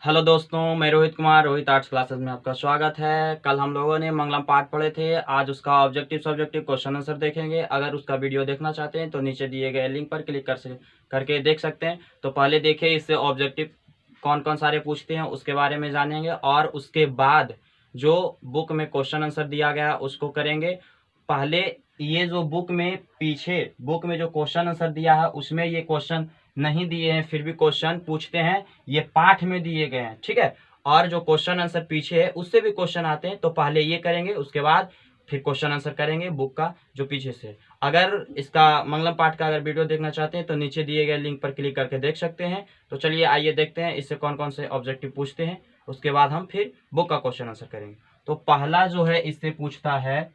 Hello दोस्तों, मैं Rohit Kumar Rohit arts classes में आपका स्वागत है। कल हम लोगों ने मंगलम पाठ पढ़े थे। आज उसका ऑब्जेक्टिव सब्जेक्टिव क्वेश्चन आंसर देखेंगे। अगर उसका वीडियो देखना चाहते हैं तो नीचे दिए गए लिंक पर क्लिक करके देख सकते हैं। तो पहले देखिए इससे ऑब्जेक्टिव कौन कौन सारे पूछते हैं उसके बारे में जानेंगे, और उसके बाद जो बुक में क्वेश्चन आंसर दिया गया उसको करेंगे। पहले ये जो बुक में जो क्वेश्चन आंसर दिया है उसमें ये क्वेश्चन नहीं दिए हैं, फिर भी क्वेश्चन पूछते हैं, ये पाठ में दिए गए हैं, ठीक है। और जो क्वेश्चन आंसर पीछे है उससे भी क्वेश्चन आते हैं, तो पहले ये करेंगे, उसके बाद फिर क्वेश्चन आंसर करेंगे बुक का जो पीछे से। अगर इसका मंगलम पाठ का अगर वीडियो देखना चाहते हैं तो नीचे दिए गए लिंक पर क्लिक करके देख सकते हैं। तो चलिए आइए देखते हैं इससे कौन कौन से ऑब्जेक्टिव पूछते हैं, उसके बाद हम फिर बुक का क्वेश्चन आंसर करेंगे। तो पहला जो है इससे पूछता है,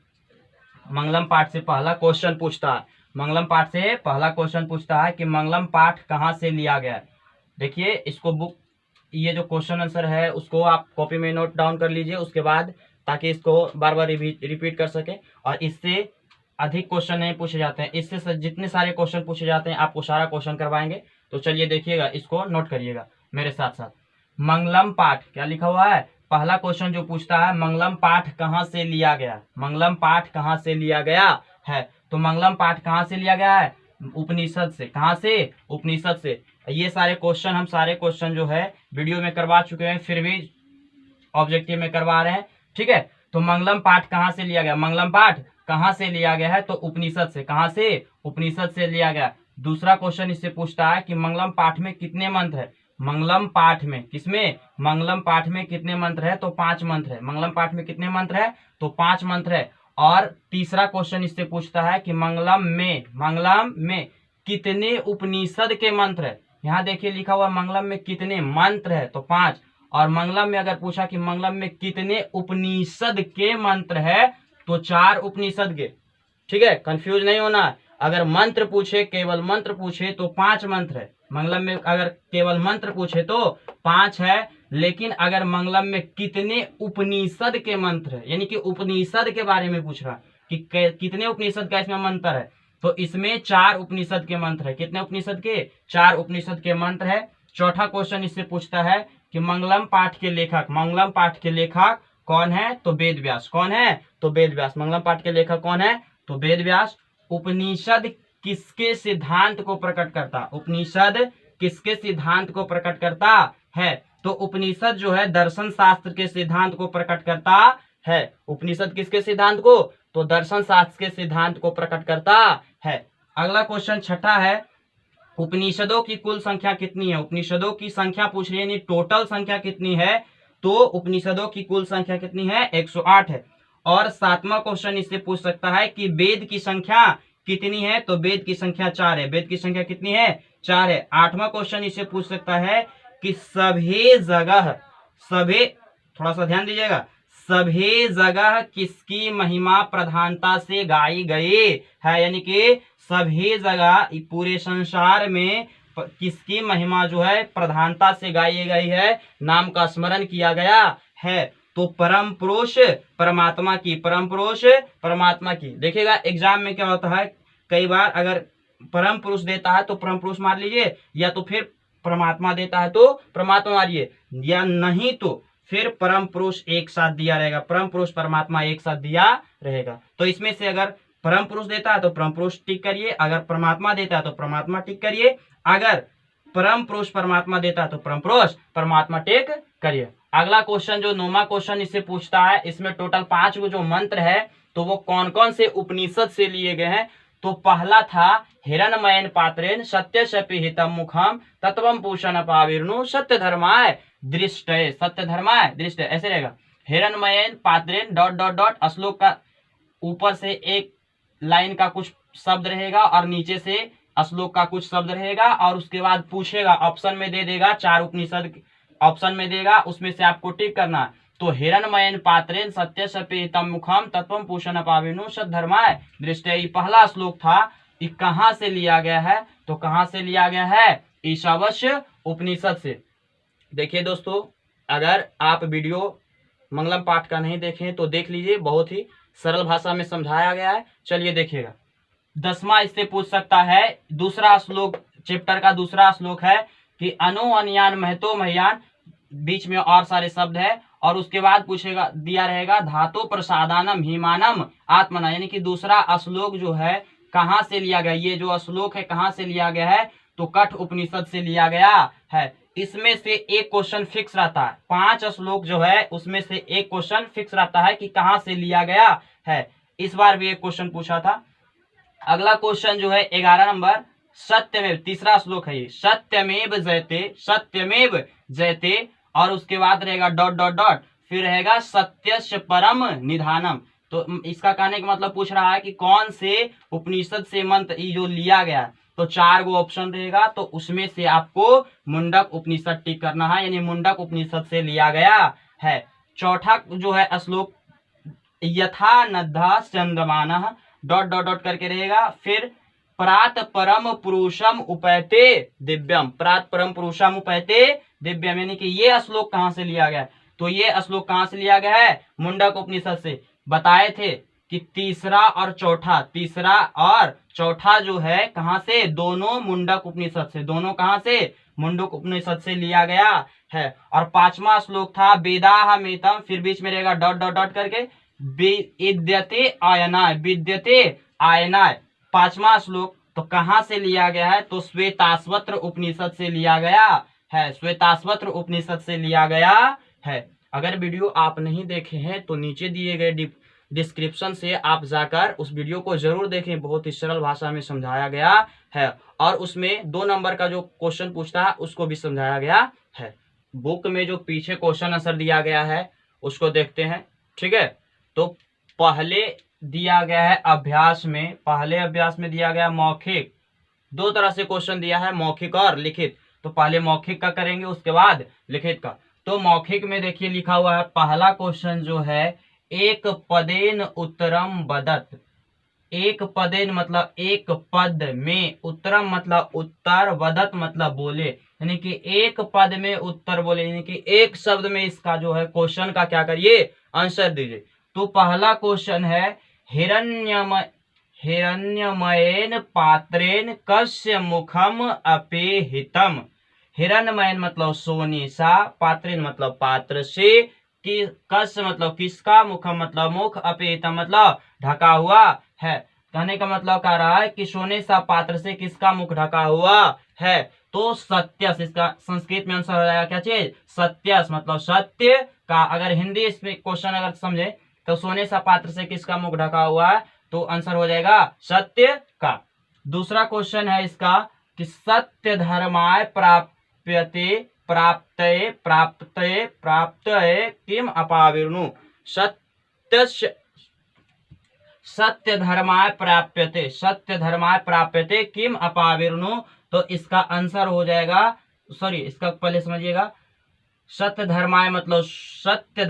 मंगलम पाठ से पहला क्वेश्चन पूछता है, मंगलम पाठ से पहला क्वेश्चन पूछता है कि मंगलम पाठ कहाँ से लिया गया है। देखिए इसको बुक, ये जो क्वेश्चन आंसर है उसको आप कॉपी में नोट डाउन कर लीजिए उसके बाद, ताकि इसको बार बार रिपीट कर सके। और इससे अधिक क्वेश्चन नहीं पूछे जाते हैं, इससे जितने सारे क्वेश्चन पूछे जाते हैं आपको सारा क्वेश्चन करवाएंगे। तो चलिए देखिएगा, इसको नोट करिएगा मेरे साथ साथ। मंगलम पाठ क्या लिखा हुआ है, पहला क्वेश्चन जो पूछता है मंगलम पाठ कहाँ से लिया गया, मंगलम पाठ कहाँ से लिया गया है। तो मंगलम पाठ कहाँ से लिया गया है, उपनिषद से। कहाँ से, उपनिषद से। ये सारे क्वेश्चन, हम सारे क्वेश्चन जो है वीडियो में करवा चुके हैं, फिर भी ऑब्जेक्टिव में करवा रहे हैं, ठीक है। तो मंगलम पाठ कहाँ से लिया गया, मंगलम पाठ कहाँ से लिया गया है, तो उपनिषद से। कहाँ से, उपनिषद से लिया गया। दूसरा क्वेश्चन इससे पूछता है कि मंगलम पाठ में कितने मंत्र है, मंगलम पाठ में, किसमें, मंगलम पाठ में कितने मंत्र है, तो 5 मंत्र है। मंगलम पाठ में कितने मंत्र है, तो 5 मंत्र है। और तीसरा क्वेश्चन इससे पूछता है कि मंगलम में कितने उपनिषद के मंत्र है। यहाँ देखिए लिखा हुआ मंगलम में कितने मंत्र है, तो 5। और मंगलम में अगर पूछा कि मंगलम में कितने उपनिषद के मंत्र है, तो 4 उपनिषद के, ठीक है। कंफ्यूज नहीं होना है। अगर मंत्र पूछे, केवल मंत्र पूछे तो 5 मंत्र है मंगलम में। अगर केवल मंत्र पूछे तो 5 है, लेकिन अगर मंगलम में कितने उपनिषद के मंत्र है, यानी कि उपनिषद के बारे में पूछ रहा कि कितने उपनिषद का इसमें मंत्र है, तो इसमें 4 उपनिषद के मंत्र है। कितने उपनिषद के, 4 उपनिषद के मंत्र है। चौथा क्वेश्चन इससे पूछता है कि मंगलम पाठ के लेखक, मंगलम पाठ के लेखक कौन है, तो वेद व्यास। कौन है, तो वेद व्यास। मंगलम पाठ के लेखक कौन है, तो वेद व्यास। उपनिषद किसके सिद्धांत को प्रकट करता, उपनिषद किसके सिद्धांत को प्रकट करता है, तो उपनिषद जो है दर्शन शास्त्र के सिद्धांत को प्रकट करता है। उपनिषद किसके सिद्धांत को, तो दर्शन शास्त्र के सिद्धांत को प्रकट करता है। अगला क्वेश्चन छठा है, उपनिषदों की कुल संख्या कितनी है। उपनिषदों की संख्या पूछ रही है, यानी टोटल संख्या कितनी है, तो उपनिषदों की कुल संख्या कितनी है, 108 है। और 7वां क्वेश्चन इससे पूछ सकता है कि वेद की संख्या कितनी है, तो वेद की संख्या 4 है। वेद की संख्या कितनी है, 4 है। 8वां क्वेश्चन इससे पूछ सकता है कि सभी जगह, सभी, थोड़ा सा ध्यान दीजिएगा, सभी जगह किसकी महिमा प्रधानता से गाई गई है, यानी कि सभी जगह पूरे संसार में किसकी महिमा जो है प्रधानता से गाई गई है, नाम का स्मरण किया गया है, तो परम पुरुष परमात्मा की, परम पुरुष परमात्मा की। देखिएगा एग्जाम में क्या होता है, कई बार अगर परम पुरुष देता है तो परम पुरुष मार लीजिए, या तो फिर परमात्मा देता है तो परमात्मा मारिए, या नहीं तो फिर परम पुरुष एक साथ दिया रहेगा, परम पुरुष परमात्मा एक साथ दिया रहेगा। तो इसमें से अगर परम पुरुष देता है तो परम पुरुष टिक करिए, अगर परमात्मा देता है तो परमात्मा टिक करिए, अगर परम पुरुष परमात्मा देता है तो परम पुरुष परमात्मा टिक करिए। अगला क्वेश्चन जो 9वां क्वेश्चन इससे पूछता है, इसमें टोटल 5 जो मंत्र है, तो वो कौन कौन से उपनिषद से लिए गए हैं। तो पहला था हिरण्मयेन पात्रेण सत्यशपि हितम मुखम तत्वम पूषण पाविर्नु सत्य धर्माय दृष्टय, सत्य धर्माय दृष्टय, ऐसे रहेगा। हिरण्मयेन पात्रेण डॉट डॉट डॉट, श्लोक का ऊपर से एक लाइन का कुछ शब्द रहेगा और नीचे से श्लोक का कुछ शब्द रहेगा, और उसके बाद पूछेगा, ऑप्शन में दे देगा, 4 उपनिषद ऑप्शन में देगा, उसमें से आपको टिक करना है। तो हिरण्मयेन पात्रेण सत्यशपि हितम मुखम तत्वम पूषण पाविर्नु सत्य धर्माय दृष्टय, पहला श्लोक था। ये कहाँ से लिया गया है, तो कहाँ से लिया गया है, ईशावास्य उपनिषद से। देखिए दोस्तों, अगर आप वीडियो मंगलम पाठ का नहीं देखें तो देख लीजिए, बहुत ही सरल भाषा में समझाया गया है। चलिए देखिएगा, 10वां इससे पूछ सकता है, दूसरा श्लोक, चैप्टर का दूसरा श्लोक है कि अनु अन्यान महतो महयान बीच में और सारे शब्द है, और उसके बाद पूछेगा, दिया रहेगा धातु प्रसादानम हिमानम आत्मना, यानी कि दूसरा श्लोक जो है कहाँ से लिया गया, ये जो श्लोक है कहाँ से लिया गया है, तो कठ उपनिषद से लिया गया है। इसमें से एक क्वेश्चन फिक्स रहता है, 5 श्लोक जो है उसमें से एक क्वेश्चन फिक्स रहता है कि कहाँ से लिया गया है। इस बार भी एक क्वेश्चन पूछा था। अगला क्वेश्चन जो है 11 नंबर, सत्यमेव, तीसरा श्लोक है ये, सत्यमेव जयते, सत्यमेव जयते, और उसके बाद रहेगा डॉट डॉट डॉट, फिर रहेगा सत्यस्य परम निधानम। तो इसका कहने का मतलब पूछ रहा है कि कौन से उपनिषद से मंत्र ये जो लिया गया, तो 4 गो ऑप्शन रहेगा, तो उसमें से आपको मुंडक उपनिषद टिक करना है, यानी मुंडक उपनिषद से लिया गया है। चौथा जो है श्लोक, यथा नद्धा चंद्रमानः डॉट डॉट डॉट करके रहेगा, फिर प्रात परम पुरुषम उपैते दिव्यम, प्रात परम पुरुषम उपैते दिव्यम, यानी कि ये श्लोक कहाँ से लिया गया है, तो ये श्लोक कहाँ से लिया गया है, मुंडक उपनिषद से। बताए थे कि तीसरा और चौथा जो है कहाँ से, दोनों मुंडक उपनिषद से, दोनों कहाँ से, मुंडक उपनिषद से लिया गया है। और 5वां श्लोक था वेदाह मेतम, फिर बीच में रहेगा डॉट डॉट डॉट करके, विद्यते आयनाय, विद्यते आयनाय, 5वां श्लोक तो कहाँ से लिया गया है, तो श्वेताश्वत्र उपनिषद से लिया गया है, श्वेताश्वत्र उपनिषद से लिया गया है। अगर वीडियो आप नहीं देखे हैं तो नीचे दिए गए डिस्क्रिप्शन से आप जाकर उस वीडियो को जरूर देखें, बहुत ही सरल भाषा में समझाया गया है, और उसमें 2 नंबर का जो क्वेश्चन पूछता है उसको भी समझाया गया है। बुक में जो पीछे क्वेश्चन आंसर दिया गया है उसको देखते हैं, ठीक है। तो पहले दिया गया है अभ्यास में, पहले अभ्यास में दिया गया मौखिक, 2 तरह से क्वेश्चन दिया है, मौखिक और लिखित। तो पहले मौखिक का करेंगे, उसके बाद लिखित का। तो मौखिक में देखिए लिखा हुआ है, पहला क्वेश्चन जो है, एक पदेन उत्तरम वदत, एक पदेन मतलब एक पद में, उत्तरम मतलब उत्तर, वदत मतलब बोले, यानी कि एक पद में उत्तर बोले, यानी कि एक शब्द में इसका जो है क्वेश्चन का क्या करिए, आंसर दीजिए। तो पहला क्वेश्चन है, हिरण्यमयेन पात्रेन कस्य मुखम अपेहितम, हिरण्यमयन मतलब सोने सा, पात्रेन मतलब पात्र से, कि कस्य मतलब किसका, मुखम मतलब मुख, अपेहितम मतलब ढका हुआ है। कहने का मतलब कह रहा है कि सोने सा पात्र से किसका मुख ढका हुआ है, तो सत्यस, इसका संस्कृत में आंसर हो जाएगा क्या चीज, सत्यस मतलब सत्य का। अगर हिंदी इसमें क्वेश्चन अगर समझे तो सोने सा पात्र से किसका मुख ढका हुआ है, तो आंसर हो जाएगा सत्य का। दूसरा क्वेश्चन है इसका कि सत्य धर्माय प्राप्यते प्राप्तये प्राप्तये प्राप्तये किम अपाविर्णु, सत्य धर्माय प्राप्यते, सत्य धर्माय प्राप्यते किम अपाविर्णु, तो इसका आंसर हो जाएगा, सॉरी इसका पहले समझिएगा, सत्य धर्माय मतलब सत्य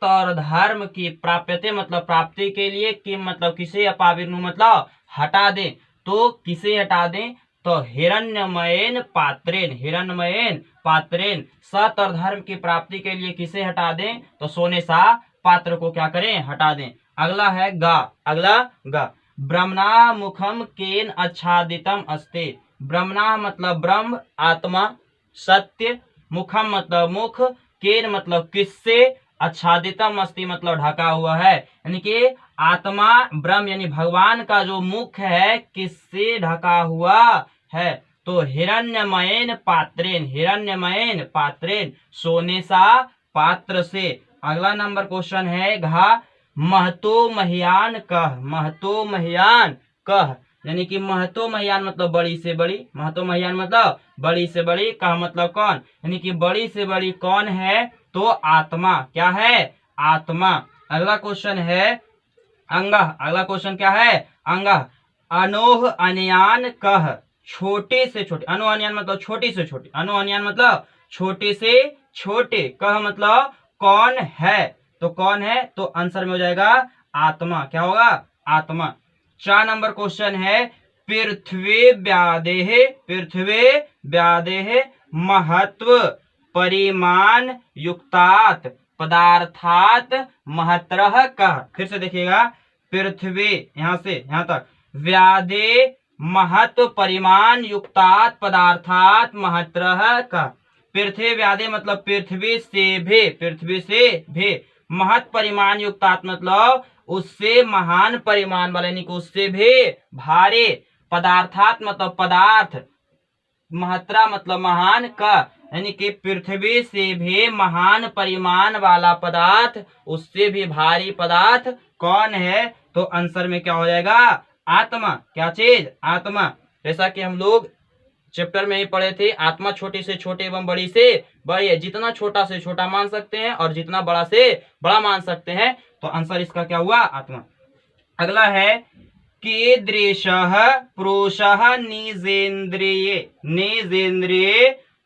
और धर्म की, प्राप्यते मतलब प्राप्ति के लिए, किम मतलब किसे, अपाविर्णु मतलब हटा दें, तो किसे हटा दें, तो हिरण्यमयेन पात्रेन, हिरण्यमयेन पात्रेन, सत्य और धर्म की प्राप्ति के लिए किसे हटा दें, तो सोने सा पात्र को क्या करें, हटा दें। अगला है गा, अगला गा, ब्रह्मणा मुखम केन आच्छादितम अस्ते, ब्रह्मणा मतलब ब्रह्म आत्मा, सत्य, मुखम मतलब मुख, केन मतलब किससे, आच्छादितम अस्ति मतलब ढका हुआ है, यानी कि आत्मा ब्रह्म यानी भगवान का जो मुख है किससे ढका हुआ है, तो हिरण्यमयेन पात्रेन, हिरण्यमयेन पात्रेन सोने सा पात्र से। अगला नंबर क्वेश्चन है घा, महतो महियान कह, महतो महियान कह, यानी कि महतो महियान मतलब बड़ी से बड़ी, महतो महियान मतलब बड़ी से बड़ी, कह मतलब कौन, यानी कि बड़ी से बड़ी कौन है, तो आत्मा, क्या है, आत्मा। अगला क्वेश्चन है अंगह, अगला क्वेश्चन क्या है, अंगह, अनोह अन्यान कह, छोटे से छोटे, अनु अन्यान मतलब छोटी से छोटी, अनु अन्यान मतलब छोटे से छोटे, कह मतलब कौन है, तो कौन है, तो आंसर में हो जाएगा आत्मा, क्या होगा, आत्मा। 4 नंबर क्वेश्चन है, पृथ्वी व्यादेह, पृथ्वी व्यादेह महत्व परिमाण युक्तात् पदार्थात महत्रः कह, फिर से देखिएगा, पृथ्वी यहां से यहां तक, व्यादे महत्व परिमाण युक्तात् पदार्थात महत्रः कह, पृथ्व्यादि मतलब पृथ्वी से भी महत परिमाण युक्तात् मतलब उससे महान परिमाण वाले, यानी कि उससे भी भारी, पदार्थात मतलब पदार्थ, महत्रा मतलब महान का, यानी कि पृथ्वी से भी महान परिमाण वाला पदार्थ, उससे भी भारी पदार्थ कौन है? तो आंसर में क्या हो जाएगा? आत्मा। क्या चीज? आत्मा। जैसा कि हम लोग चैप्टर में ही पढ़े थे, आत्मा छोटी से छोटे एवं बड़ी से बड़ी है, जितना छोटा से छोटा मान सकते हैं और जितना बड़ा से बड़ा मान सकते हैं। तो आंसर इसका क्या हुआ? आत्मा। अगला है कीदृशः पुरुषः निजेन्द्रिये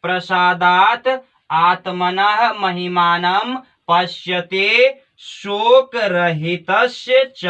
प्रसादात् आत्मनः महिमानं पश्यते शोकरहितस्य च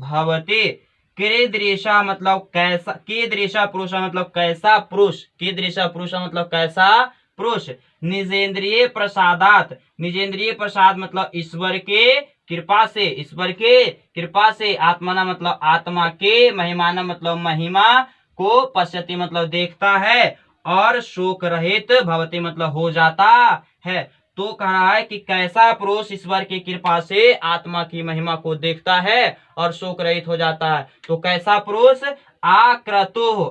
भवति। कीदृशः मतलब कैसा, कीदृशः पुरुषः मतलब कैसा पुरुष, कीदृशः पुरुषः मतलब कैसा पुरुष, निजेन्द्रिय प्रसादात, निजेन्द्रिय प्रसाद मतलब ईश्वर के कृपा से, ईश्वर के कृपा से, आत्मना मतलब आत्मा के, महिमाना मतलब महिमा को, पश्यति मतलब देखता है, और शोक रहित भवति मतलब हो जाता है। तो कह रहा है कि कैसा पुरुष ईश्वर की कृपा से आत्मा की महिमा को देखता है और शोक रहित हो जाता है। तो कैसा पुरुष? आक्रतु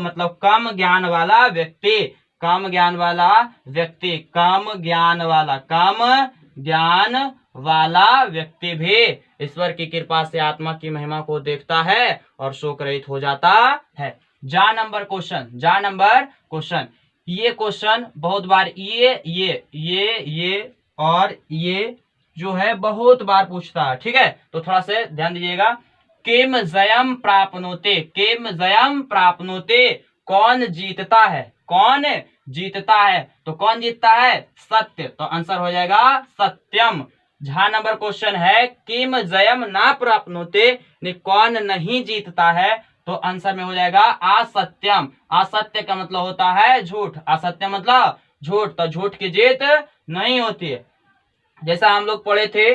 मतलब कम ज्ञान वाला व्यक्ति, कम ज्ञान वाला व्यक्ति, कम ज्ञान वाला व्यक्ति भी ईश्वर की कृपा से आत्मा की महिमा को देखता है और शोक रहित हो जाता है। जा नंबर क्वेश्चन, ये क्वेश्चन बहुत बार ये और ये जो है बहुत बार पूछता है, ठीक है। तो थोड़ा से ध्यान दीजिएगा। किम जयम प्राप्नोते, कौन जीतता है, कौन जीतता है? तो कौन जीतता है? सत्य। तो आंसर हो जाएगा सत्यम। झा नंबर क्वेश्चन है किम जयम ना प्राप्नोते, कौन नहीं जीतता है? तो आंसर में हो जाएगा असत्यम। असत्य का मतलब होता है झूठ, असत्य मतलब झूठ, तो झूठ की जीत नहीं होती है। जैसा हम लोग पढ़े थे,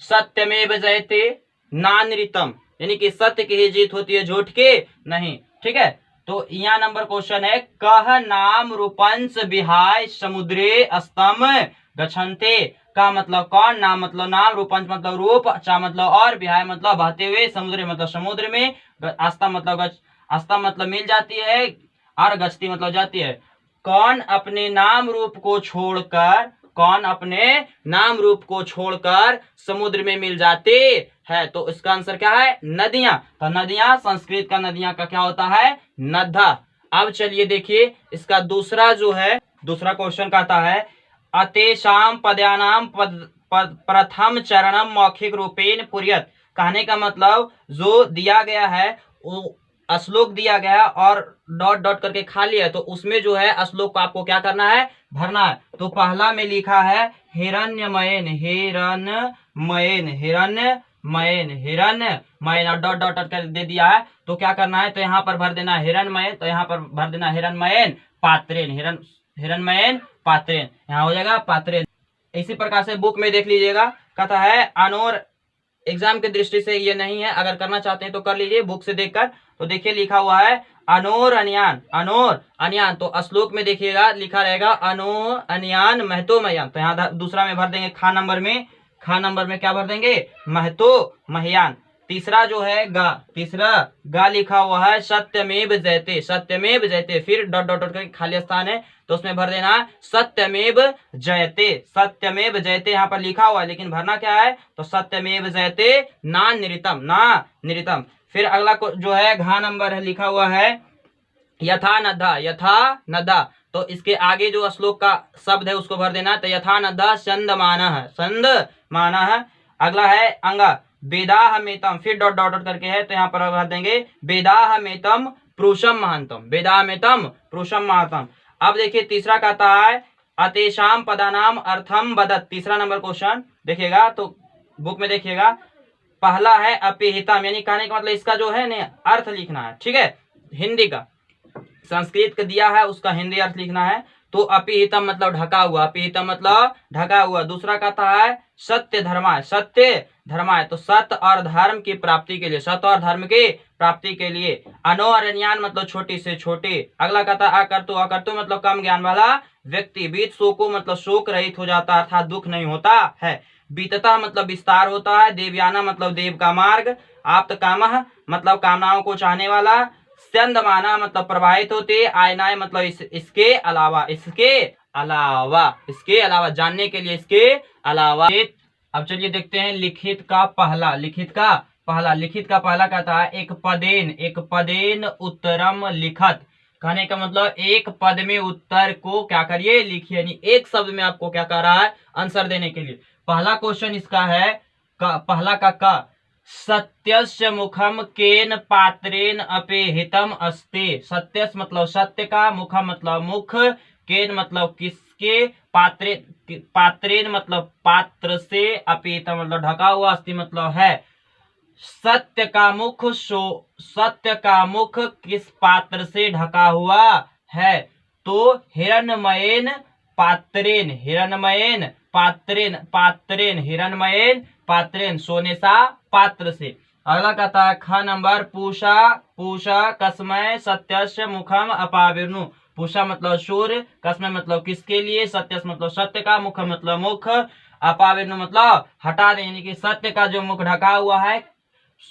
सत्यमेव जयते नानृतम, यानी कि सत्य की ही जीत होती है, झूठ की नहीं, ठीक है। तो यहाँ नंबर क्वेश्चन है कह नाम रूपंस विहाय समुद्रे अस्तम गच्छन्ते, का मतलब कौन, नाम मतलब नाम, रूपंच मतलब रूप, चा मतलब और, विहाय मतलब बहते हुए, समुद्र मतलब समुद्र में, आस्था मतलब आस्था मतलब मिल जाती है, और गच्छती मतलब जाती है। कौन अपने नाम रूप को छोड़कर, कौन अपने नाम रूप को छोड़कर समुद्र में मिल जाते है? तो इसका आंसर क्या है? नदियां। तो नदियां, संस्कृत का नदियां का क्या होता है? नद्धा। अब चलिए देखिए इसका दूसरा जो है, दूसरा क्वेश्चन कहता है अतेषाम पद्यानाम प्रथम चरणम मौखिक रूपेण पुर्यत, कहने का मतलब जो दिया गया है वो श्लोक दिया गया और डॉट डॉट करके खाली है, तो उसमें जो है श्लोक को आपको क्या करना है? भरना है। तो पहला में लिखा है हिरण्यमयन और डॉट डॉट कर दे दिया है, तो क्या करना है? तो यहाँ पर भर देना हिरण्यमयन, तो यहाँ पर भर देना हिरण्यमयन पात्रेन, हिरण्यमयन पात्रेन, यहाँ हो जाएगा पात्रेन। इसी प्रकार से बुक में देख लीजिएगा, कहता है अनोर, एग्जाम की दृष्टि से ये नहीं है, अगर करना चाहते हैं तो कर लीजिए बुक से देखकर। तो देखिए लिखा हुआ है अनोर अनयान, तो श्लोक में देखिएगा लिखा रहेगा अनोर अनयान महतो मयान, तो यहाँ दूसरा में भर देंगे खा नंबर में क्या भर देंगे? महतो महयान। तीसरा जो है गा लिखा हुआ है सत्यमेव जयते, फिर डॉट डॉट डॉट करके खाली स्थान है, तो उसमें भर देना सत्यमेव जयते यहाँ पर लिखा हुआ है, लेकिन भरना क्या है? तो सत्यमेव जयते ना निरितम। फिर अगला जो है घा नंबर है, लिखा हुआ है यथा नद्धा, तो इसके आगे जो श्लोक का शब्द है उसको भर देना, तो यथा नद्धा संदमानः। अगला है अंगा वेदाहमेतम, फिर डॉट डॉट डॉट करके है, तो यहाँ पर भर देंगे वेदाहमेतम पुरुषम महतम। अब देखिए तीसरा कहता है अतेषाम पदानाम अर्थम वदत, तीसरा नंबर क्वेश्चन देखिएगा, तो बुक में देखिएगा पहला है अपिहितम, यानी कहने का मतलब इसका जो है ना अर्थ लिखना है, ठीक है। हिंदी का, संस्कृत का दिया है उसका हिंदी अर्थ लिखना है, तो अपिहितम मतलब ढका हुआ, अपिहितम मतलब ढका हुआ। दूसरा कहता है सत्य धर्माय, सत्य धर्माय तो सत्य और धर्म की प्राप्ति के लिए, सत्य और धर्म की प्राप्ति के लिए। अनोरण्यान मतलब छोटी से छोटे। अगला कहता है अकर्तु, अकर्तु मतलब कम ज्ञान वाला व्यक्ति। बीत शोको मतलब शोक रहित हो जाता है अर्थात दुख नहीं होता है। बीतता मतलब विस्तार होता है। देवयाना मतलब देव का मार्ग। आप्त कामः मतलब कामनाओं को चाहने वाला। स्यंदमाना मतलब प्रवाहित होते। आयनाय मतलब इसके अलावा, इसके अलावा, इसके अलावा जानने के लिए, इसके अलावा। अब चलिए देखते हैं लिखित का पहला, लिखित का पहला, लिखित का पहला कहता है एक पदेन, एक पदेन उत्तरम लिखत। कहने का मतलब एक पद में उत्तर को क्या करिए, लिखिए। यानी एक शब्द में आपको क्या कर रहा है, आंसर देने के लिए। पहला क्वेश्चन इसका है पहला का सत्यस्य मुखम केन पात्रेन अपेहितम अस्ति। सत्यस मतलब सत्य का, मुखम मतलब मुख, केन मतलब किसके, पात्रेन मतलब पात्र से, अपेहितम मतलब ढका हुआ, अस्ति मतलब है। सत्य का मुख सत्य का मुख किस पात्र से ढका हुआ है, तो हिरण्मयेन पात्रेन, हिरण्मयेन पात्रेन, पात्रेन हिरण्मयेन पात्रेन सोने सा पात्र से। अगला कहता है ख नंबर पूषा, पूषा कस्मय सत्यस्य मुखम अपाविर्नु। पूषा मतलब सूर्य, कस्मय मतलब किसके लिए, सत्यस मतलब सत्य का, मुख मतलब मुख, अपाविर्नु मतलब हटा दे, यानी कि सत्य का जो मुख ढका हुआ है,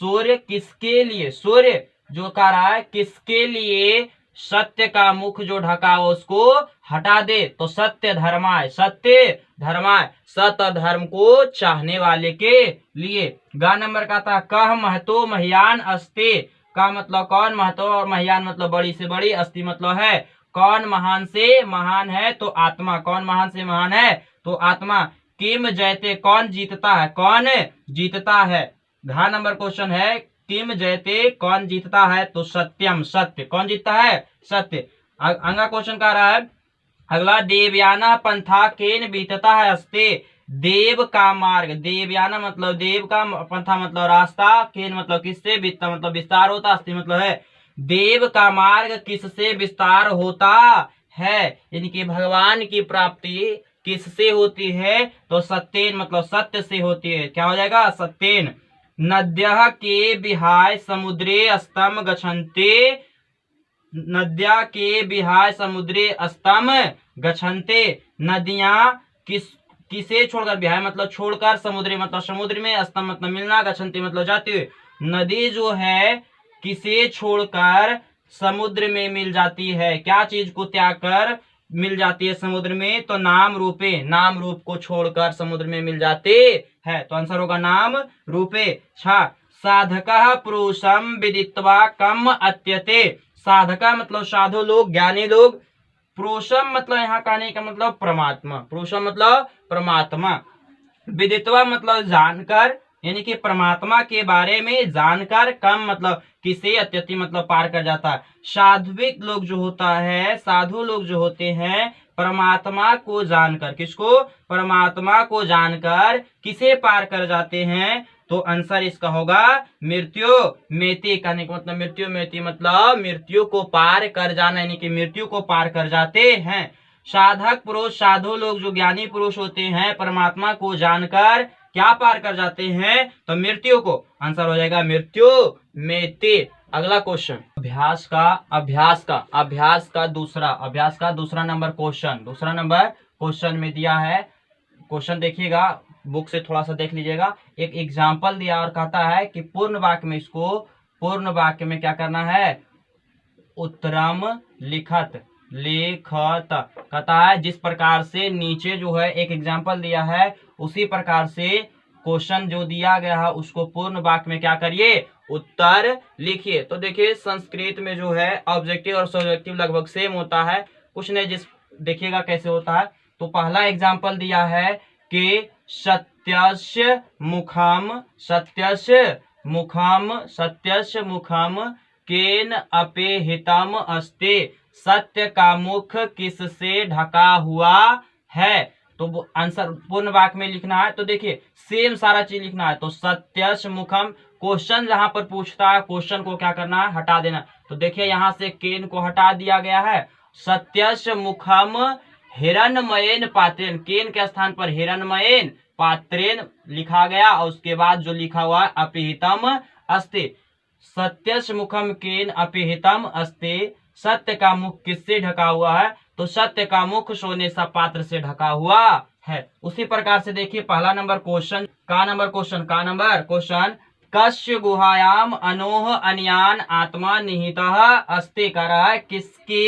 सूर्य किसके लिए, सूर्य जो कह रहा है किसके लिए सत्य का मुख जो ढका हो उसको हटा दे, तो सत्य धर्माय, सत्य धर्माय सत्य धर्म को चाहने वाले के लिए। ग नंबर का था कह महतो महियान अस्ति। का मतलब कौन, महतो और महियान मतलब बड़ी से बड़ी, अस्ति मतलब है। कौन महान से महान है, तो आत्मा। कौन महान से महान है, तो आत्मा। किम जयते कौन जीतता है, कौन जीतता है। घ नंबर क्वेश्चन है किम जयते कौन जीतता है, तो सत्यम सत्य। कौन जीतता है, सत्य। अगला क्वेश्चन कह रहा है अगला देवयाना पंथा केन बीतता है अस्ते। देव का मार्ग, देवयाना मतलब देव का, पंथा मतलब रास्ता, केन मतलब किससे, बीतता मतलब विस्तार होता, अस्ति मतलब है। देव का मार्ग किससे विस्तार होता है, यानी कि भगवान की प्राप्ति किससे होती है, तो सत्येन मतलब सत्य से होती है। क्या हो जाएगा, सत्येन। नद्यः के विहाय समुद्रे अस्तम गच्छन्ते। नद्या के विहाय समुद्रे अस्तम गच्छन्ते। नदियां किसे छोड़कर, विहाय मतलब छोड़कर, समुद्र मतलब समुद्र में, अस्तम मतलब मिलना, गच्छन्ते मतलब जाते हुए। नदी जो है किसे छोड़कर समुद्र में मिल जाती है, क्या चीज को त्याग कर मिल जाती है समुद्र में, तो नाम रूपे, नाम रूप को छोड़कर समुद्र में मिल जाते हैं, तो आंसर होगा नाम रूपे। साधकः पुरुषम विदित्वा कम अत्यते। साधका मतलब साधु लोग, ज्ञानी लोग। पुरुषम मतलब यहाँ कहने का मतलब परमात्मा, पुरुषम मतलब परमात्मा। विदित्वा मतलब जानकर, यानी कि परमात्मा के बारे में जानकर, कम मतलब किसे, अत्यति मतलब पार कर जाता है। साध्विक लोग जो होता है, साधु लोग जो होते हैं, परमात्मा को जानकर, किसको, परमात्मा को जानकर किसे पार कर जाते हैं, तो आंसर इसका होगा मृत्यु मेति। कहने का मतलब मृत्यु मेति मतलब मृत्यु को पार कर जाना, यानी कि मृत्यु को पार कर जाते हैं। साधक पुरुष, साधु लोग जो ज्ञानी पुरुष होते हैं, परमात्मा को जानकर क्या पार कर जाते हैं, तो मृत्यु को। आंसर हो जाएगा मृत्यु मेति। अगला क्वेश्चन अभ्यास का दूसरा नंबर क्वेश्चन, दूसरा नंबर क्वेश्चन में दिया है। क्वेश्चन देखिएगा, बुक से थोड़ा सा देख लीजिएगा। एक एग्जाम्पल दिया और कहता है कि पूर्ण वाक्य में, इसको पूर्ण वाक्य में क्या करना है, उत्तरम लिखत, लेखत कहता है। जिस प्रकार से नीचे जो है एक एग्जाम्पल दिया है, उसी प्रकार से क्वेश्चन जो दिया गया है उसको पूर्ण वाक्य में क्या करिए, उत्तर लिखिए। तो देखिए संस्कृत में जो है ऑब्जेक्टिव और सब्जेक्टिव लगभग सेम होता है, कुछ नहीं। जिस देखिएगा कैसे होता है, तो पहला एग्जाम्पल दिया है कि सत्यस्य मुखम, सत्यस्य मुखम, सत्यस्य मुखम केन अपेहितम अस्ति। सत्य का मुख किससे ढका हुआ है, तो आंसर पूर्ण वाक्य में लिखना है। तो देखिए सेम सारा चीज लिखना है। तो सत्यस्य मुखम, क्वेश्चन जहां पर पूछता है, क्वेश्चन को क्या करना है, हटा देना। तो देखिए यहाँ से केन को हटा दिया गया है। सत्यस्य मुखम हिरण्मयेन पात्रेण, केन के स्थान पर हिरण्मयेन पात्रेण लिखा गया और उसके बाद जो लिखा हुआ अपिहितम अस्ति। सत्यस्य मुखम केन अपिहितम अस्ति, सत्य का मुख किससे ढका हुआ है, तो सत्य का मुख सोने सा पात्र से ढका हुआ है। उसी प्रकार से देखिए पहला नंबर क्वेश्चन क्वेश्चन कस्य गुहायाम अनोह अन्यान आत्मा निहितः अस्ति, कह रहा है किसके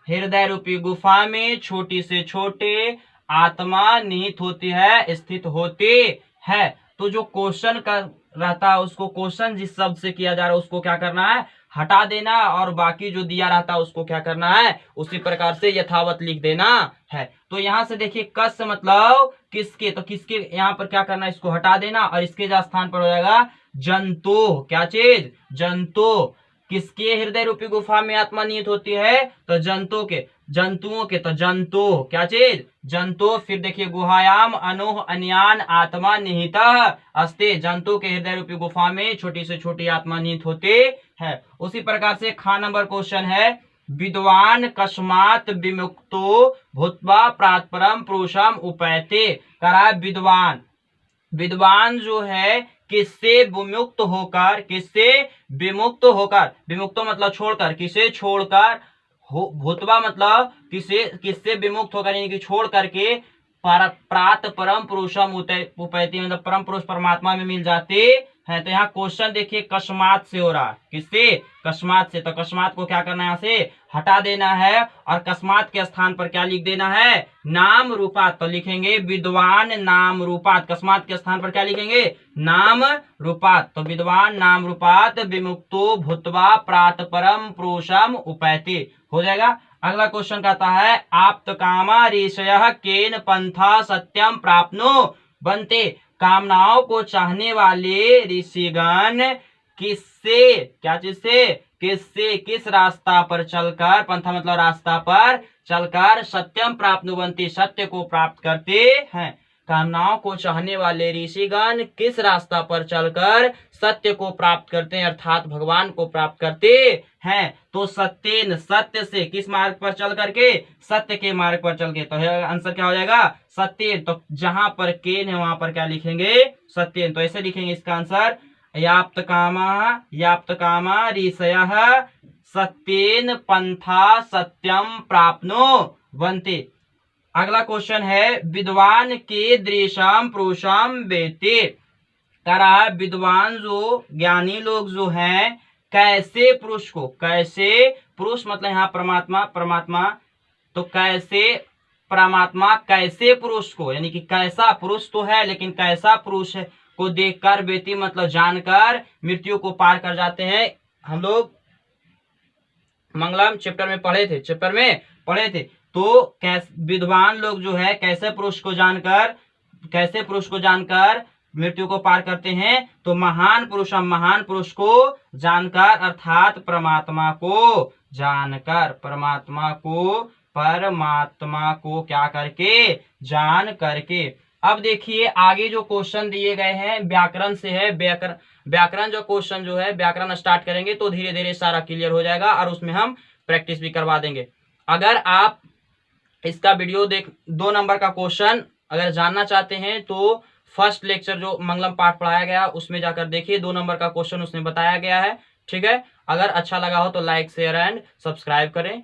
हृदय रूपी गुफा में छोटी से छोटे आत्मा निहित होती है, स्थित होती है। तो जो क्वेश्चन का रहता है उसको क्वेश्चन जिस शब्द से किया जा रहा है उसको क्या करना है, हटा देना, और बाकी जो दिया रहता है उसको क्या करना है, उसी प्रकार से यथावत लिख देना है। तो यहाँ से देखिए कस मतलब किसके, तो किसके यहाँ पर क्या करना है, इसको हटा देना और इसके स्थान पर हो जाएगा जंतु। क्या चीज, जंतु। किसके हृदय रूपी गुफा में आत्मा निहित होती है, तो जंतु के, जंतुओं के, तो जंतु क्या चीज, जंतु। फिर देखिए गुहायाम अनोह अन्यान आत्मा निहित अस्ति, जंतु के हृदय रूपी गुफा में छोटी से छोटी आत्मा निहित होती है। उसी प्रकार से खा नंबर क्वेश्चन है विद्वान कस्मात विमुक्तो भूत्वा प्रातपरम पुरुषम उपैते, करा विद्वान, विद्वान जो है किससे विमुक्त होकर, किससे विमुक्त होकर, विमुक्त मतलब छोड़कर, किसे छोड़कर, भूतवा मतलब किसे, किससे विमुक्त होकर यानी कि छोड़ करके प्रात परम पुरुषम उपैति मतलब परम पुरुष परमात्मा में मिल जाते हैं। तो यहाँ क्वेश्चन देखिए कस्मात से हो रहा है, किससे, कस्मात से। तो कस्मात को क्या करना है, यहाँ से हटा देना है और कस्मात के स्थान पर क्या लिख देना है, नाम रूपात। तो लिखेंगे विद्वान नाम रूपात, कस्मात के स्थान पर क्या लिखेंगे, नाम रूपात। तो विद्वान नाम रूपात विमुक्तो भूत्वा प्रात परम पुरुषम उपैति हो जाएगा। अगला क्वेश्चन कहता है आप्त कामा ऋषयः केन पंथा सत्यम प्राप्नो बनते, कामनाओं को चाहने वाले ऋषिगण किससे, क्या चीज से, किससे, किस रास्ता पर चलकर, पंथा मतलब रास्ता पर चलकर सत्यम प्राप्नुवन्ति सत्य को प्राप्त करते हैं। कामनाओं को चाहने वाले ऋषिगण किस रास्ता पर चलकर सत्य को प्राप्त करते हैं, अर्थात भगवान को प्राप्त करते हैं। तो सत्येन, सत्य से, किस मार्ग पर चल करके, सत्य के मार्ग पर चल के। तो आंसर क्या हो जाएगा, सत्येन। तो जहां पर केन है वहां पर क्या लिखेंगे, सत्येन। तो ऐसे लिखेंगे इसका आंसर याप्त कामा ऋषयः सत्येन पंथा सत्यम प्राप्नो वन्ति। अगला क्वेश्चन है विद्वान के दृशम पुरुषम वेति, कह रहा है विद्वान जो ज्ञानी लोग जो हैं कैसे पुरुष को, कैसे पुरुष मतलब यहाँ परमात्मा, परमात्मा, तो कैसे परमात्मा कैसे पुरुष को, यानी कि कैसा पुरुष तो है लेकिन कैसा पुरुष है को देखकर वेति मतलब जानकर मृत्यु को पार कर जाते हैं। हम लोग मंगलम चैप्टर में पढ़े थे। तो विद्वान लोग जो है कैसे पुरुष को जानकर मृत्यु को पार करते हैं, तो महान पुरुष को जानकर अर्थात परमात्मा को क्या करके, जान करके। अब देखिए आगे जो क्वेश्चन दिए गए हैं व्याकरण से है, व्याकरण जो क्वेश्चन जो है व्याकरण स्टार्ट करेंगे तो धीरे धीरे सारा क्लियर हो जाएगा और उसमें हम प्रैक्टिस भी करवा देंगे। अगर आप इसका वीडियो 2 नंबर का क्वेश्चन अगर जानना चाहते हैं तो फर्स्ट लेक्चर जो मंगलम पाठ पढ़ाया गया उसमें जाकर देखिए, 2 नंबर का क्वेश्चन उसमें बताया गया है। ठीक है, अगर अच्छा लगा हो तो लाइक शेयर एंड सब्सक्राइब करें।